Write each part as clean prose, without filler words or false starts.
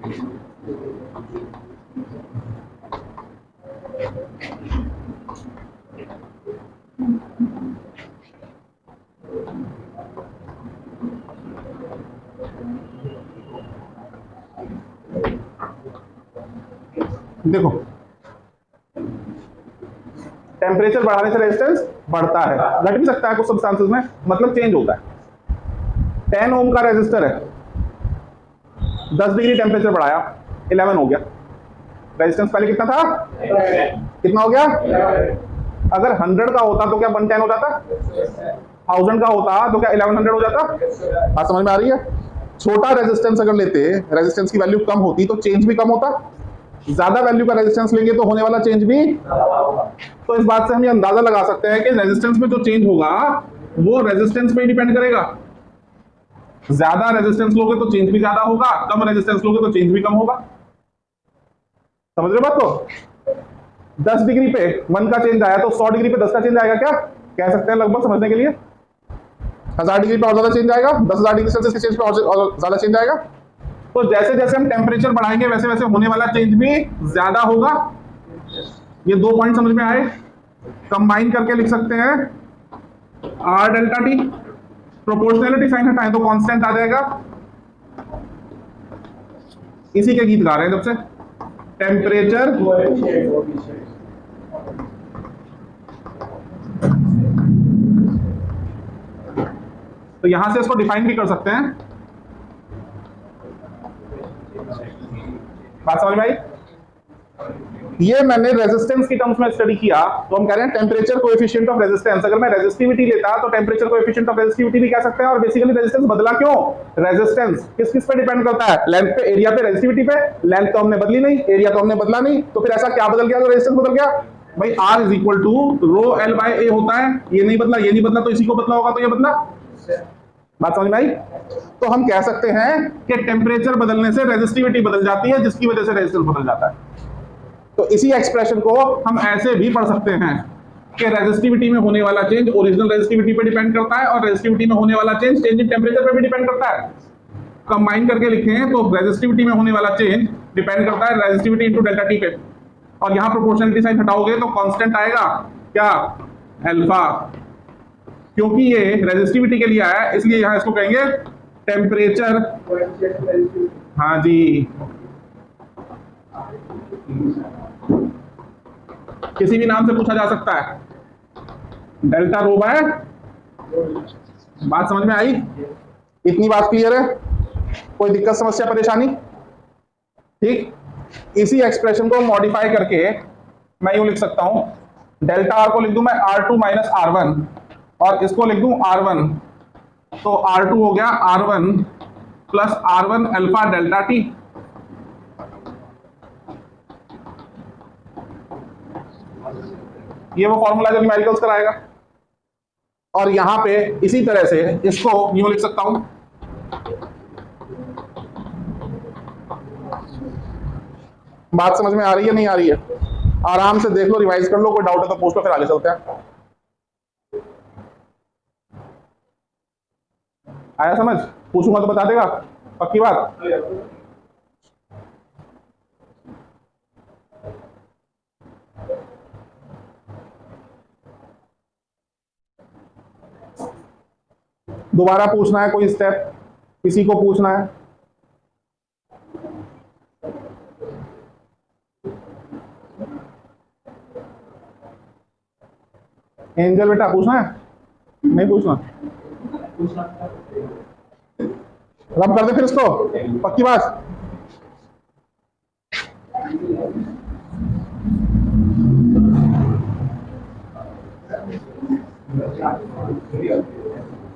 देखो टेम्परेचर बढ़ाने से रेजिस्टेंस बढ़ता है, घट भी सकता है कुछ सब्सटेंसेस में, मतलब चेंज होता है। 10 ओम का रेजिस्टर है, 10 डिग्री टेम्परेचर बढ़ाया 11 हो गया। रेजिस्टेंस पहले कितना था? कितना हो गया? अगर 100 का होता तो क्या 110 हो जाता? 1000 का होता तो क्या 1100 हो जाता? बात समझ में आ रही है? छोटा रेजिस्टेंस अगर लेते, रेजिस्टेंस की वैल्यू कम होती तो चेंज भी कम होता, ज्यादा वैल्यू का रेजिस्टेंस लेंगे तो होने वाला चेंज भी। तो इस बात से हम ये अंदाजा लगा सकते हैं कि रेजिस्टेंस में जो चेंज होगा वो रेजिस्टेंस पे डिपेंड करेगा। ज्यादा रेजिस्टेंस लोगे तो चेंज भी ज्यादा होगा, कम रेजिस्टेंस लोगे तो चेंज भी कम होगा। समझ रहे बात को? 10 डिग्री पे 1 का चेंज आया तो 100 डिग्री पे 10 का चेंज आएगा क्या? कह सकते हैं लगभग समझने के लिए। 1000 डिग्री पे और ज्यादा चेंज आएगा, 10,000 डिग्री सेल्सियस के चेंज पे और ज्यादा चेंज आएगा। तो जैसे जैसे हम टेम्परेचर बढ़ाएंगे वैसे वैसे होने वाला चेंज भी ज्यादा होगा। ये 2 पॉइंट समझ में आए? कंबाइन करके लिख सकते हैं R delta T. Proportionality sign हटाएं तो कांस्टेंट आ जाएगा। इसी के गीत गा रहे हैं जब से, टेम्परेचर तो यहां से इसको डिफाइन भी कर सकते हैं। बात समझ में आई? ये मैंने रेजिस्टेंस की टर्म्स में स्टडी किया तो हम कह रहे हैं टेम्परेचर कोएफिशिएंट ऑफ रेजिस्टेंस। अगर मैं रेजिस्टिविटी लेता तो टेम्परेचर कोएफिशिएंट ऑफ रेजिस्टिविटी भी कह सकते हैं। और बेसिकली रेजिस्टेंस बदला क्यों? रेजिस्टेंस किस किस पे डिपेंड करता है? लेंथ पे, एरिया पे, रेजिस्टिविटी पे। लेंथ तो हमने बदली नहीं, एरिया तो हमने बदला नहीं, तो फिर ऐसा क्या बदल गया जो रेजिस्टेंस बदल गया? भाई R is equal to rho l by A होता है। ये नहीं बदला, ये नहीं बदला, तो इसी को बदला होगा तो ये बदला। बात समझ में आई? तो हम कह सकते हैं कि टेम्परेचर बदलने से रेजिस्टिविटी बदल जाती है, जिसकी वजह से रेजिस्टेंस बदल जाता है। तो इसी एक्सप्रेशन को हम ऐसे भी पढ़ सकते हैं कि रेजिस्टिविटी में होने वाला चेंज ओरिजिनल रेजिस्टिविटी पे डिपेंड करता है और रेजिस्टिविटी में होने वाला चेंज चेंज इन टेम्परेचर पे भी डिपेंड करता है। कंबाइन करके लिखें तो रेजिस्टिविटी में होने वाला चेंज डिपेंड करता है रेजिस्टिविटी इनटू डेल्टा टी पे। और यहां प्रोपोर्शनलिटी साइन हटाओगे तो कांस्टेंट आएगा क्या? अल्फा। क्योंकि ये रेजिस्टिविटी के लिए आया है इसलिए यहां इसको कहेंगे टेम्परेचर। हाँ जी, किसी भी नाम से पूछा जा सकता है, डेल्टा रो बाय। बात समझ में आई? इतनी बात क्लियर है? कोई दिक्कत, समस्या, परेशानी? ठीक। इसी एक्सप्रेशन को मॉडिफाई करके मैं यूं लिख सकता हूं, डेल्टा आर को लिख दूं मैं R2 माइनस R1 और इसको लिख दूं R1, तो R2 हो गया R1 plus R1 alpha delta T. ये वो फॉर्मूला जो न्यूमेरिकल्स कराएगा। और यहां पे इसी तरह से इसको यूं लिख सकता हूं, बात समझ में आ रही है नहीं आ रही है? आराम से देख लो, रिवाइज कर लो, कोई डाउट है तो पूछ लो, फिर आगे चलते हैं। आया समझ? पूछूंगा तो बता देगा? पक्की बात? दोबारा पूछना है कोई स्टेप? किसी को पूछना है? एंजल बेटा पूछना है? नहीं पूछना? रब कर दे फिर इसको, पक्की बात?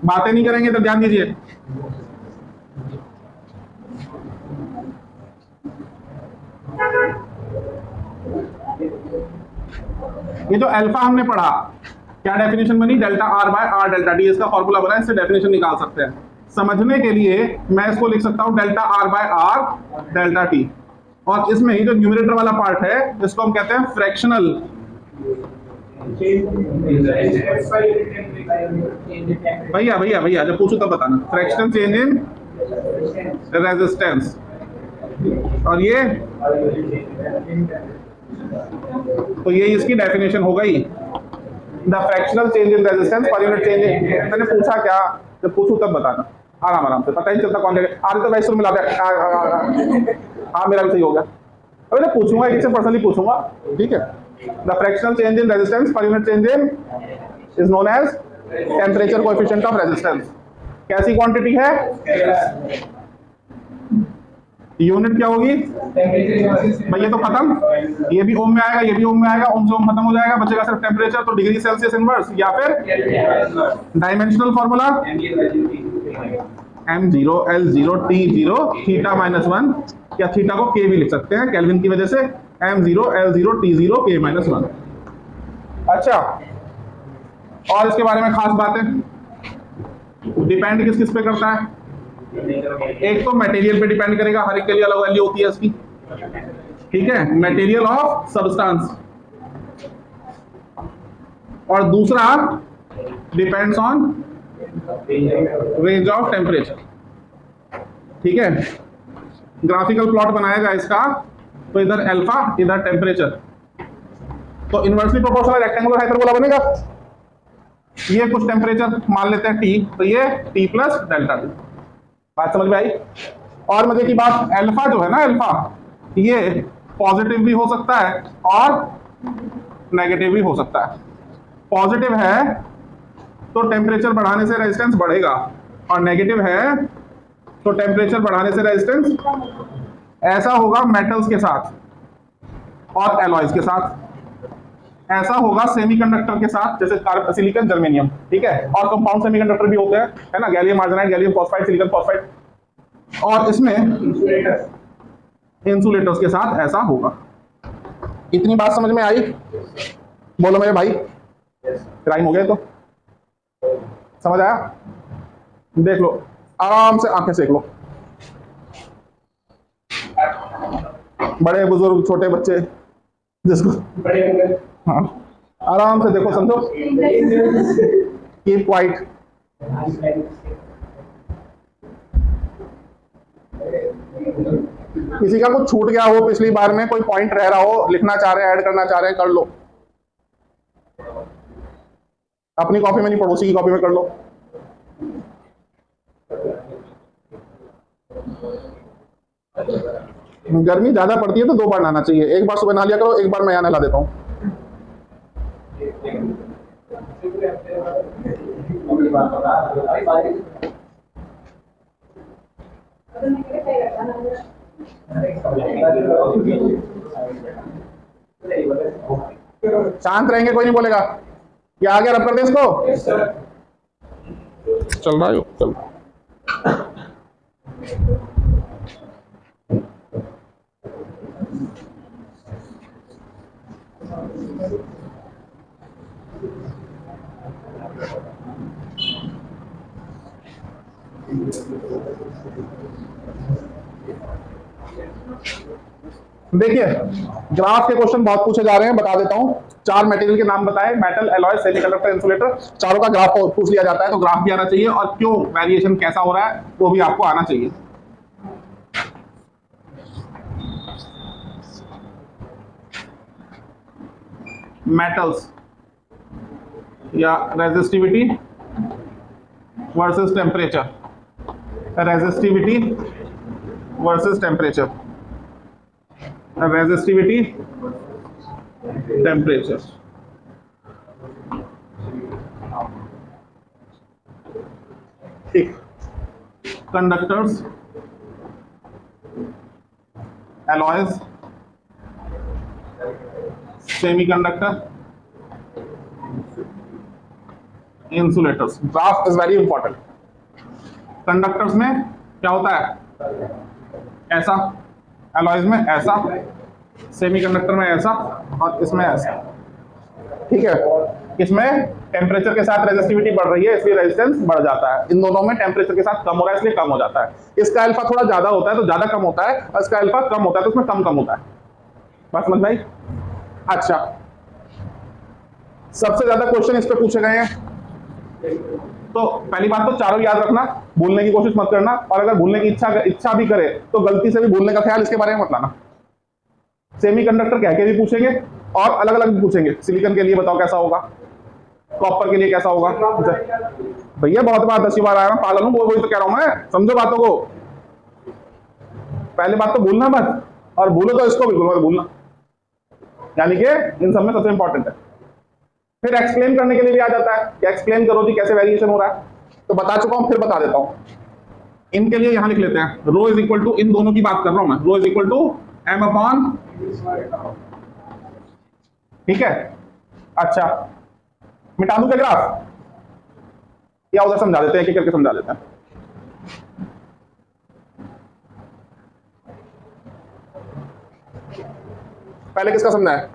बातें नहीं करेंगे तो ध्यान दीजिए। ये जो अल्फा हमने पढ़ा, क्या डेफिनेशन बनी? Delta R by R delta D, इसका फॉर्मूला बना, इससे डेफिनेशन निकाल सकते हैं। समझने के लिए मैं इसको लिख सकता हूं delta R by R delta T, और इसमें ही जो न्यूमरेटर वाला पार्ट है इसको हम कहते हैं फ्रैक्शनल। भैया भैया भैया जब पूछो तब बताना, फ्रैक्शनल चेंज इन रेजिस्टेंस। और ये, तो ये इसकी डेफिनेशन हो गई, the fractional change in resistance per unit change. मैंने पूछा क्या, जब पूछूं तब बताना, आराम आराम से, पता ही चलता कौन जगह आगे तो वैसे मिला दे। हाँ मेरा भी सही हो गया। अभी मैं पूछूंगा, एक से पर्सनली पूछूंगा, ठीक है। The fractional change in resistance per unit change in is known as temperature coefficient of resistance. कैसी क्वांटिटी है, यूनिट क्या होगी भाई, ये तो खत्म, ये भी ओम में आएगा, ये भी ओम में आएगा, ओम से ओम खत्म हो जाएगा, बचेगा सिर्फ टेम्परेचर। तो डिग्री सेल्सियस इनवर्स या फिर dimensional formula m0 L0 T0 theta -1, या थीटा को k भी लिख सकते हैं केल्विन की वजह से, m0 L0 T0 k -1। अच्छा, और इसके बारे में खास बात है, डिपेंड किस किस पे करता है, एक तो मटेरियल पे डिपेंड करेगा, हर एक के लिए अलग वैल्यू होती है इसकी, ठीक है, मटेरियल ऑफ सब्सटेंस। और दूसरा depends on range of temperature, ठीक है। ग्राफिकल प्लॉट बनाएगा इसका, तो इधर अल्फा इधर टेम्परेचर, तो इनवर्सली प्रोपोर्शनल रेक्टेंगुलर हाइपरबोला बनेगा। ये कुछ टेम्परेचर मान लेते हैं T, तो ये T प्लस डेल्टा T। बात समझ में आई। और मजे की बात, अल्फा जो है ना, अल्फा ये पॉजिटिव भी हो सकता है और नेगेटिव भी हो सकता है। पॉजिटिव है तो टेम्परेचर बढ़ाने से रेजिस्टेंस बढ़ेगा, और नेगेटिव है तो टेम्परेचर बढ़ाने से रेजिस्टेंस, ऐसा होगा मेटल्स के साथ और एलॉयज के साथ, ऐसा होगा सेमीकंडक्टर के साथ, जैसे सिलिकॉन जर्मेनियम, ठीक है। और कंपाउंड सेमीकंडक्टर भी होते हैं, है ना, gallium arsenide, gallium phosphide, silicon phosphide. और इसमें इंसुलेटर्स के साथ ऐसा होगा। इतनी बात समझ में आई? बोलो मेरे भाई, राइम हो गया तो समझ आया? देख लो, आराम से आंखें सेक लो, बड़े बुजुर्ग छोटे बच्चे जिसको, हाँ आराम से देखो, समझो, कीप क्वाइट। किसी का कुछ छूट गया हो पिछली बार में, कोई पॉइंट रह रहा हो, लिखना चाह रहे हैं, ऐड करना चाह रहे हैं, कर लो। अपनी कॉपी में नहीं, पड़ोसी की कॉपी में कर लो। गर्मी ज्यादा पड़ती है तो 2 बार नहाना चाहिए, एक बार सुबह नहा लिया करो, एक बार मैं यहाँ नहला देता हूँ। शांत रहेंगे, कोई नहीं बोलेगा। क्या आगे रब कर दे इसको, चल रहा है, चल। देखिए, ग्राफ के क्वेश्चन बहुत पूछे जा रहे हैं, बता देता हूं। 4 मटेरियल के नाम बताए, मेटल, एलॉय, सेमीकंडक्टर, इंसुलेटर। चारों का ग्राफ पूछ लिया जाता है, तो ग्राफ भी आना चाहिए और क्यों वेरिएशन कैसा हो रहा है वो भी आपको आना चाहिए। मेटल्स या resistivity versus temperature, resistivity versus temperature, resistivity temperature. ठीक, conductors, alloys, semiconductor, insulators. Graph is very important. Conductors में क्या होता है, ऐसा, एलॉयज में ऐसा, सेमीकंडक्टर में ऐसा, और इसमें ऐसा, ठीक है। इसमें टेम्परेचर के साथ रेजिस्टिविटी बढ़ रही है, इसलिए रेजिस्टेंस बढ़ जाता है। इन दोनों में टेम्परेचर के साथ कम हो रहा है, इसलिए कम हो जाता है। इसका अल्फा थोड़ा ज्यादा होता है तो ज्यादा कम होता है, और इसका अल्फा कम होता है तो उसमें कम कम होता है। बात समझ में आई? अच्छा, सबसे ज्यादा क्वेश्चन इस पे पूछे गए हैं तो पहली बात तो चारों याद रखना, भूलने की कोशिश मत करना, और अगर भूलने की इच्छा भी करे तो गलती से भी भूलने का ख्याल इसके बारे में मत लाना। सेमीकंडक्टर कह के भी पूछेंगे और अलग अलग भी पूछेंगे। सिलिकॉन के लिए बताओ कैसा होगा, कॉपर के लिए कैसा होगा। भैया बहुत बार 10 बार आया, पागल हूं, वही तो कह रहा हूं मैं, समझो बातों को। पहले बात तो भूलना मत, और भूलो तो इसको बिल्कुल मत भूलना, यानी कि इन सब में सबसे इंपॉर्टेंट है। फिर एक्सप्लेन करने के लिए भी आ जाता है कि एक्सप्लेन करो जी कैसे वेरिएशन हो रहा है, तो बता चुका हूं, फिर बता देता हूं। इनके लिए यहां लिख लेते हैं, रो इज इक्वल टू, इन दोनों की बात कर रहा हूं मैं, rho is equal to m upon, ठीक है। अच्छा, मिटा दूं क्या ग्राफ, या उधर समझा देते हैं, एक एक करके समझा देते हैं। पहले किसका समझा है,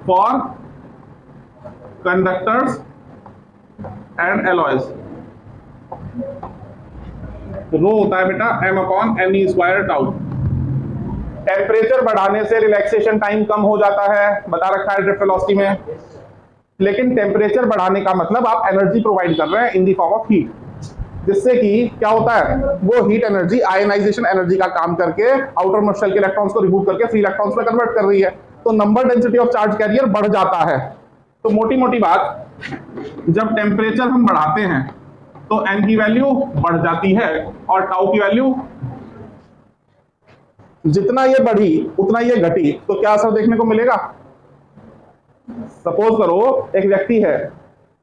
for conductors and alloys, rho होता है बेटा m upon n e square tau. Temperature बढ़ाने से रिलैक्सेशन टाइम कम हो जाता है, बता रखा है ड्रिफ्ट वेलोसिटी में, लेकिन टेम्परेचर बढ़ाने का मतलब आप एनर्जी प्रोवाइड कर रहे हैं इन दी फॉर्म ऑफ हीट, जिससे कि क्या होता है, वो हीट एनर्जी आयनाइजेशन एनर्जी का काम करके आउटर मोस्ट शेल के इलेक्ट्रॉन्स को रिमूव करके फ्री इलेक्ट्रॉन्स में कन्वर्ट कर रही है, तो number density of charge carrier बढ़ जाता है। तो मोटी मोटी बात, जब टेम्परेचर हम बढ़ाते हैं तो एन की वैल्यू बढ़ जाती है और टाउ की वैल्यू, जितना ये बढ़ी उतना ये घटी, तो क्या असर देखने को मिलेगा। सपोज करो एक व्यक्ति है,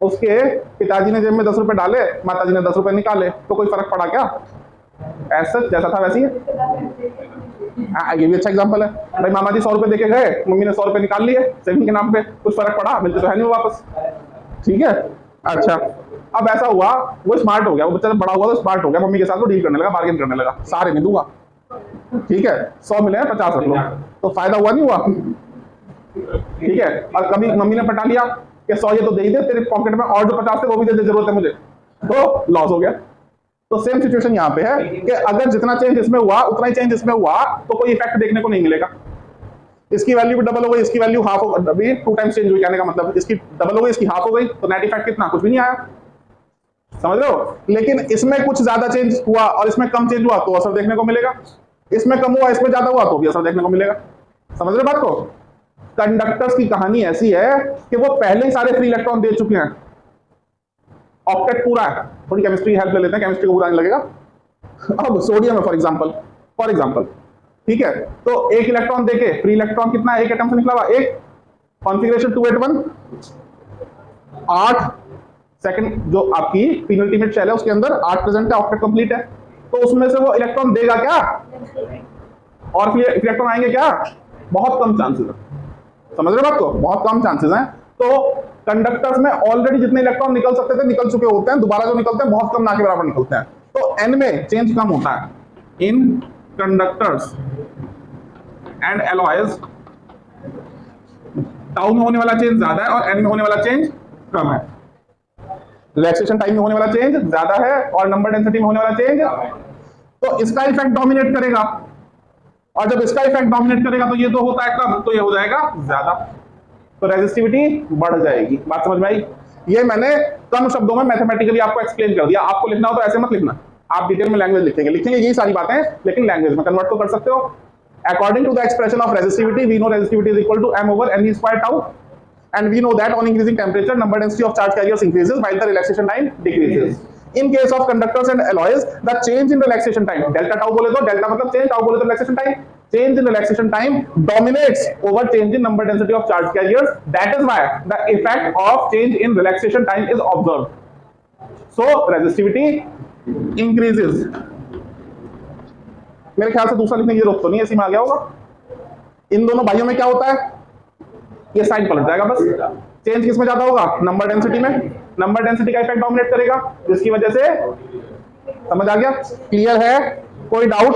उसके पिताजी ने जेब में 10 रुपए डाले, माताजी ने 10 रुपए निकाले, तो कोई फर्क पड़ा क्या, ऐसा जैसा था वैसी है। ये भी अच्छा एग्जांपल है, भाई मामा जी 100 रुपए देके गए, मम्मी ने 100 रुपए निकाल लिए सेविंग के नाम पे, कुछ फर्क पड़ा, मिलते तो है नहीं वापस, ठीक है। अच्छा, अब ऐसा हुआ, वो स्मार्ट हो गया, वो बच्चा जब बड़ा हुआ तो स्मार्ट हो गया, मम्मी के साथ वो डील करने लगा, बार्गेन करने लगा, सारे नहीं दूंगा, ठीक है, 100 मिले 50 रख लो, तो फायदा हुआ नहीं हुआ, ठीक है। और कभी मम्मी ने पटा लिया कि 100 ये तो दे ही दे, तेरे पॉकेट में और जो 50 थे वो भी दे दे, जरूरत है मुझे, तो लॉस हो गया। तो सेम सिचुएशन यहाँ पे है कि अगर जितना चेंज इसमें हुआ उतना ही चेंज इसमें हुआ, तो कोई इफेक्ट देखने को नहीं मिलेगा। इसकी वैल्यू भी डबल हो गई, इसकी वैल्यू हाफ हो गई, 2 टाइम्स चेंज हुई, कहने का मतलब इसकी डबल हो गई, इसकी हाफ हो गई, तो नेट इफेक्ट कितना, कुछ भी नहीं आया, समझ रहे हो। लेकिन इसमें कुछ ज्यादा चेंज हुआ और इसमें कम चेंज हुआ तो असर देखने को मिलेगा, इसमें कम हुआ इसमें ज्यादा हुआ तो भी असर देखने को मिलेगा, समझ रहे बात को। कंडक्टर्स की कहानी ऐसी है कि वो पहले ही सारे फ्री इलेक्ट्रॉन दे चुके हैं, ऑक्टेट पूरा है। थोड़ी केमिस्ट्री हेल्प ले लेते हैं, केमिस्ट्री को पूरा नहीं लगेगा। अब सोडियम है फॉर एग्जांपल, ठीक है, तो एक इलेक्ट्रॉन देके फ्री इलेक्ट्रॉन कितना है, एक एटम से निकला हुआ, एक कॉन्फ़िगरेशन 281, 8 सेकंड जो आपकी पेनल्टीमेट शेल है उसके अंदर 8 प्रेजेंट है, ऑक्टेट कंप्लीट है, तो उसमें से वो इलेक्ट्रॉन देगा क्या, और फिर इलेक्ट्रॉन आएंगे क्या, बहुत कम चांसेस है, समझ रहे हो बात को, बहुत कम चांसेस हैं। तो कंडक्टर्स में ऑलरेडी जितने इलेक्ट्रॉन निकल सकते थे निकल चुके होते हैं, दोबारा जो निकलते हैं बहुत कम, ना के बराबर निकलते हैं, तो एन में चेंज कम होता है। इन कंडक्टर्स एंड एलॉयज टाउ में होने वाला चेंज ज्यादा है और एन में होने वाला चेंज कम है। रिलैक्सेशन टाइम में होने वाला चेंज ज्यादा है और नंबर डेंसिटी में होने वाला चेंज, तो इसका इफेक्ट डोमिनेट करेगा, और जब इसका इफेक्ट डोमिनेट करेगा तो ये तो होता है कम, तो ये हो जाएगा ज्यादा, तो रेजिस्टिविटी बढ़ जाएगी। बात समझ में आई। ये मैंने कम शब्दों में मैथमेटिकली आपको एक्सप्लेन कर दिया। आपको लिखना हो तो ऐसे मत लिखना, आप डिटेल में लैंग्वेज लिखेंगे यही सारी बातें, लेकिन लैंग्वेज में कन्वर्ट तो कर सकते हो। According to the expression of resistivity we know resistivity is equal to m over n square tau, and we know that on increasing temperature number density of charge carriers increases while the relaxation time decreases. In case of conductors and alloys, the change in relaxation time, delta tau बोले तो delta मतलब change, tau बोले तो relaxation time, change in relaxation time dominates over change in number density of charge carriers. That is why the effect of change in relaxation time is observed. So resistivity increases. मेरे ख्याल से दूसरा लिखने की जरूरत तो नहीं है, इसी में आ गया होगा। इन दोनों भाइयों में क्या होता है, ये साइन पलट जाएगा बस। चेंज किस में ज्यादा होगा, नंबर डेंसिटी में, नंबर डेंसिटी का इफेक्ट डोमिनेट करेगा, जिसकी वजह से, समझ आ गया, क्लियर है, कोई डाउट।